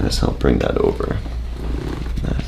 Nice, help bring that over. Nice.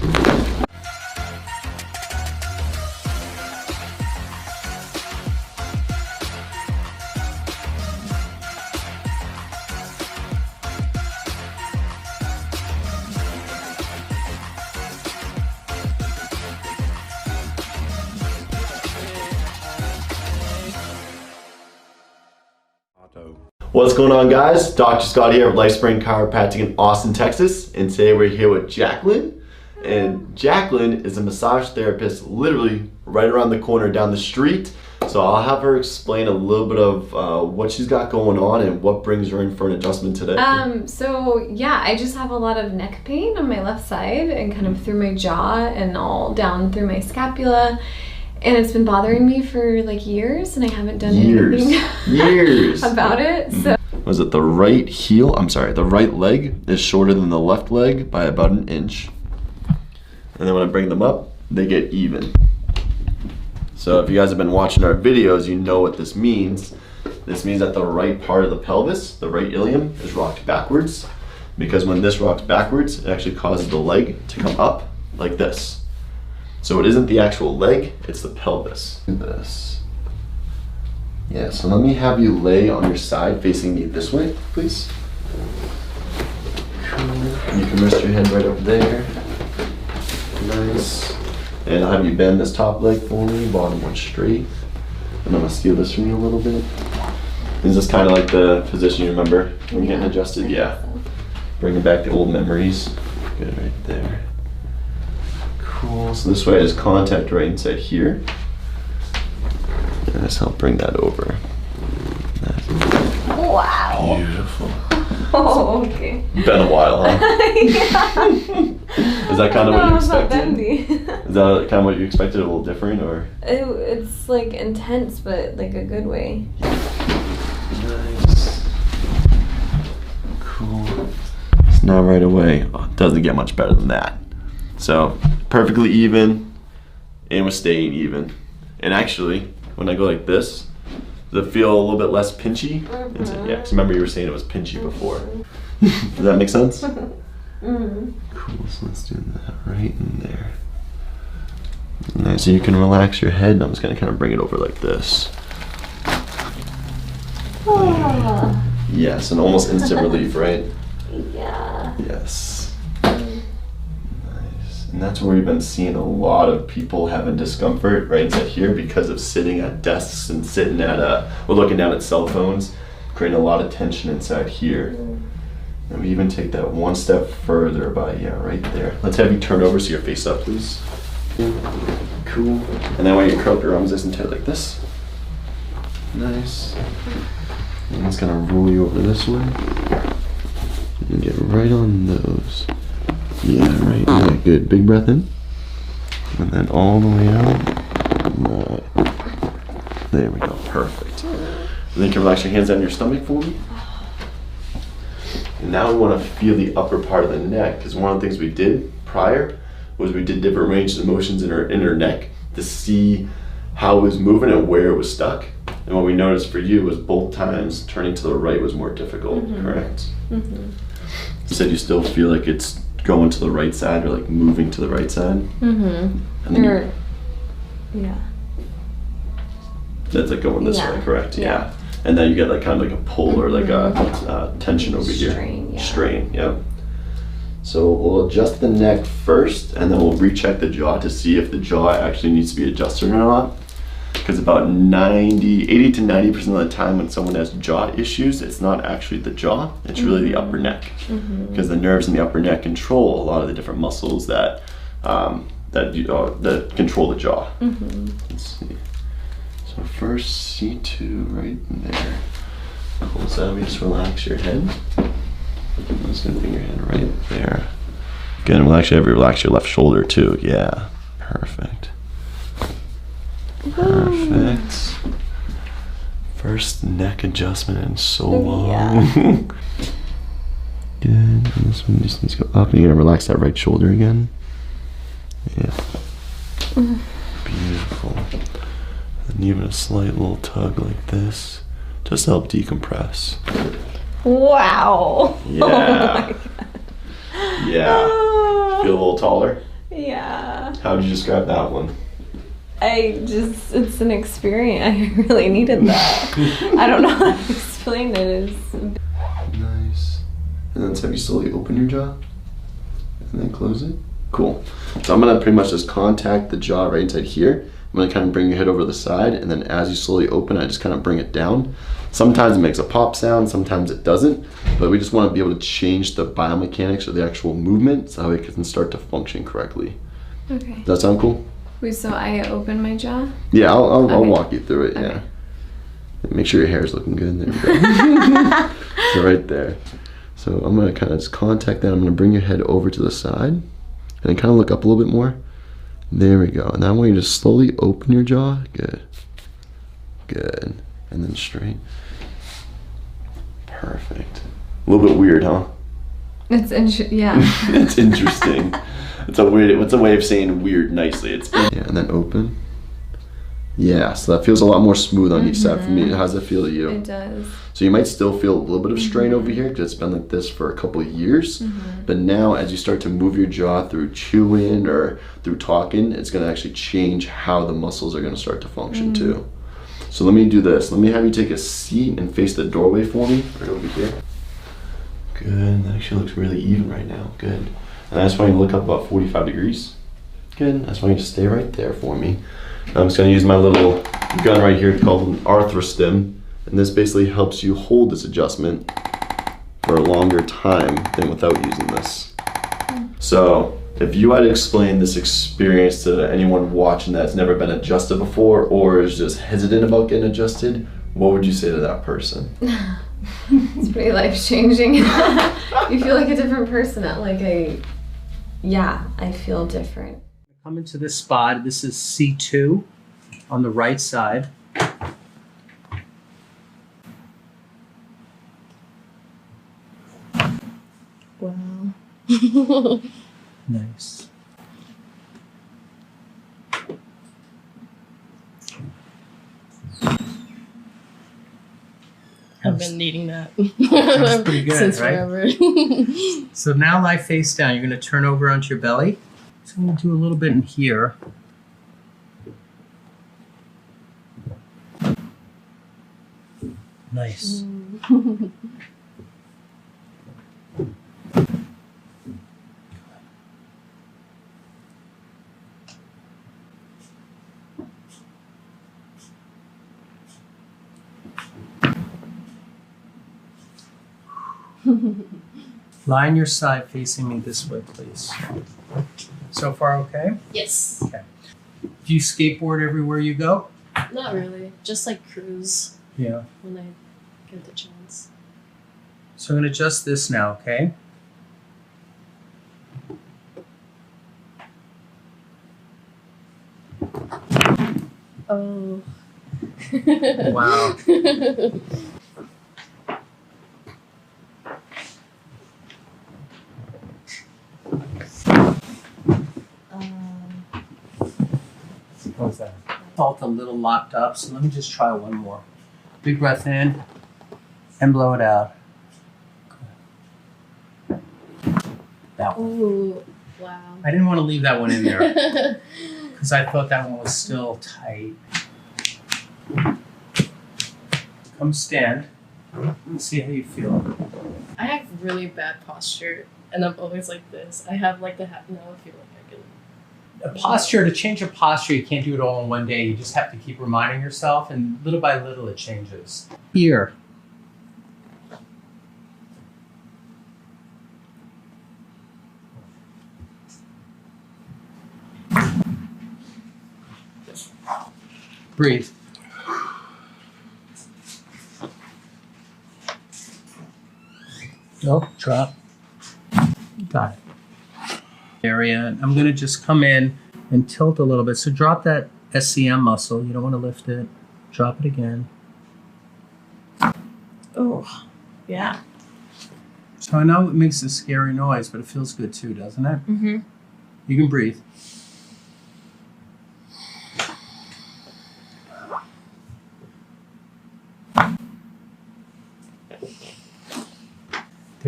What's going on, guys? Dr. Scott here of LifeSpring Chiropractic in Austin, Texas, and today we're here with Jacqueline. And Jacqueline is a massage therapist literally right around the corner down the street. So I'll have her explain a little bit of what she's got going on and what brings her in for an adjustment today. So yeah, I just have a lot of neck pain on my left side and kind of through my jaw and all down through my scapula. And it's been bothering me for like years, and I haven't done anything about it. So was it the right heel? I'm sorry, the right leg is shorter than the left leg by about an inch. And then when I bring them up, they get even. So if you guys have been watching our videos, you know what this means. This means that the right part of the pelvis, the right ilium, is rocked backwards. Because when this rocks backwards, it actually causes the leg to come up like this. So it isn't the actual leg, it's the pelvis. Do this. Yeah, so let me have you lay on your side facing me this way, please. Cool. You can rest your head right up there. Nice. And I'll have you bend this top leg for me, bottom one straight. And I'm gonna steal this from you a little bit. Is this kind of like the position you remember when you're getting adjusted? Yeah. Bringing back the old memories. Good, right there. Cool, so this way I just contact right inside here. And just help bring that over. wow. Beautiful. Oh, okay. Been a while, huh? Yeah. Is that kind of what you expected? Bendy. Is that kind of what you expected, a little different, or? It's like intense, but like a good way. Nice. Cool. So now right away, it doesn't get much better than that. So perfectly even, and we're staying even. And actually, when I go like this, does it feel a little bit less pinchy? Yeah, because remember you were saying it was pinchy before. Does that make sense? Cool, so let's do that right in there. Nice, so you can relax your head, and I'm just gonna kind of bring it over like this. Yes, and almost instant relief, right? Yeah. Yes. And that's where we've been seeing a lot of people having discomfort right inside here because of sitting at desks and sitting at we're looking down at cell phones, creating a lot of tension inside here. And we even take that one step further by, right there. Let's have you turn over so you're face up, please. Cool. And then when you curl up your arms nice and tight like this. Nice. And it's gonna roll you over this way. And get right on those. Yeah, right. Yeah, good. Big breath in. And then all the way out. Right. There we go. Perfect. And then you can relax your hands down your stomach for me. And now we want to feel the upper part of the neck, because one of the things we did prior was we did different ranges of motions in her neck to see how it was moving and where it was stuck. And what we noticed for you was both times turning to the right was more difficult, correct? You said you still feel like it's going to the right side or like moving to the right side. And then yeah. That's like going this way, correct? Yeah. And then you get like kind of like a pull or like a tension over here. Strain, yep. So we'll adjust the neck first, and then we'll recheck the jaw to see if the jaw actually needs to be adjusted or not. Because about 80 to 90% of the time when someone has jaw issues, it's not actually the jaw, it's really the upper neck. Because the nerves in the upper neck control a lot of the different muscles that that control the jaw. Let's see. So first C2 right there. Cool, so let me just relax your head. I'm just gonna bring your hand right there. Good, and we'll actually have you relax your left shoulder too. Yeah, perfect. Perfect. First neck adjustment in so long. Good. And this one just needs to go up. And you're gonna relax that right shoulder again. Yeah. Beautiful. And even a slight little tug like this, just to help decompress. Wow. Yeah. Oh my God. taller? Yeah. How would you describe that one? It's an experience. I really needed that. I don't know how to explain it. Nice. And then have you slowly open your jaw? And then close it? Cool. So I'm gonna pretty much just contact the jaw right inside here. I'm gonna kind of bring your head over to the side, and then as you slowly open, I just kind of bring it down. Sometimes it makes a pop sound, sometimes it doesn't, but we just want to be able to change the biomechanics or the actual movement so it can start to function correctly. Okay. Does that sound cool? Wait, so I open my jaw? Yeah, I'll Okay. walk you through it, Okay. yeah. Make sure your hair is looking good. There we go. So right there. So I'm gonna kind of just contact that. I'm gonna bring your head over to the side and then kind of look up a little bit more. There we go. And now I want you to slowly open your jaw. Good. Good. And then straight. Perfect. A little bit weird, huh? Yeah. It's interesting. It's a way of saying weird nicely. Yeah, and then open. Yeah, so that feels a lot more smooth on each side for me. How does it feel to you? It does. So you might still feel a little bit of strain over here because it's been like this for a couple of years. But now as you start to move your jaw through chewing or through talking, it's gonna actually change how the muscles are gonna start to function too. So let me do this. Let me have you take a seat and face the doorway for me, right over here. Good, that actually looks really even right now, good. And I just want you to look up about 45 degrees. Good, I just want you to stay right there for me. I'm just gonna use my little gun right here called an arthrostim. And this basically helps you hold this adjustment for a longer time than without using this. So if you had to explain this experience to anyone watching that's never been adjusted before or is just hesitant about getting adjusted, what would you say to that person? It's pretty life-changing. You feel like a different person. I feel different. Come into this spot. This is C2 on the right side. Wow. Nice. I've been needing that. That's pretty good, Since right? forever. So now lie face down. You're going to turn over onto your belly. So I'm going to do a little bit in here. Nice. Lie on your side facing me this way, please. So far, okay? Yes. Do you skateboard everywhere you go? Not really. Just like cruise Yeah. when I get the chance. So I'm going to adjust this now, okay? Oh. Wow. What was that? Felt a little locked up, so let me just try one more. Big breath in and blow it out. That one. Ooh. Wow. I didn't want to leave that one in there because I thought that one was still tight. Come stand. Let's see how you feel. I have really bad posture, and I'm always like this. I have like the now I feel like I can. A posture, to change your posture, you can't do it all in one day. You just have to keep reminding yourself, and little by little it changes. Here. Breathe. Oh, drop. Got it. Area. I'm going to just come in and tilt a little bit. So drop that SCM muscle. You don't want to lift it. Drop it again. Oh. Yeah. So I know it makes a scary noise, but it feels good too, doesn't it? Mm-hmm. You can breathe.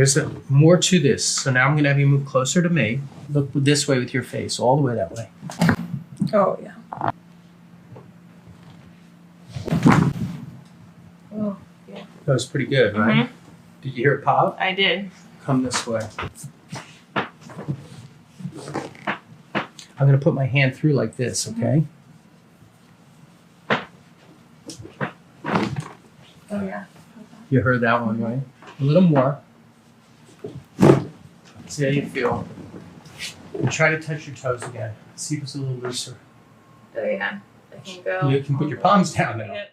There's more to this. So now I'm going to have you move closer to me. Look this way with your face, all the way that way. Oh, yeah. Oh, yeah. That was pretty good, right? Mhm. Did you hear it pop? I did. Come this way. I'm going to put my hand through like this, okay? Oh, yeah. You heard that one, right? A little more. See how you feel. And try to touch your toes again. See if it's a little looser. Oh, yeah. I can go. You can put your palms down now. Yeah.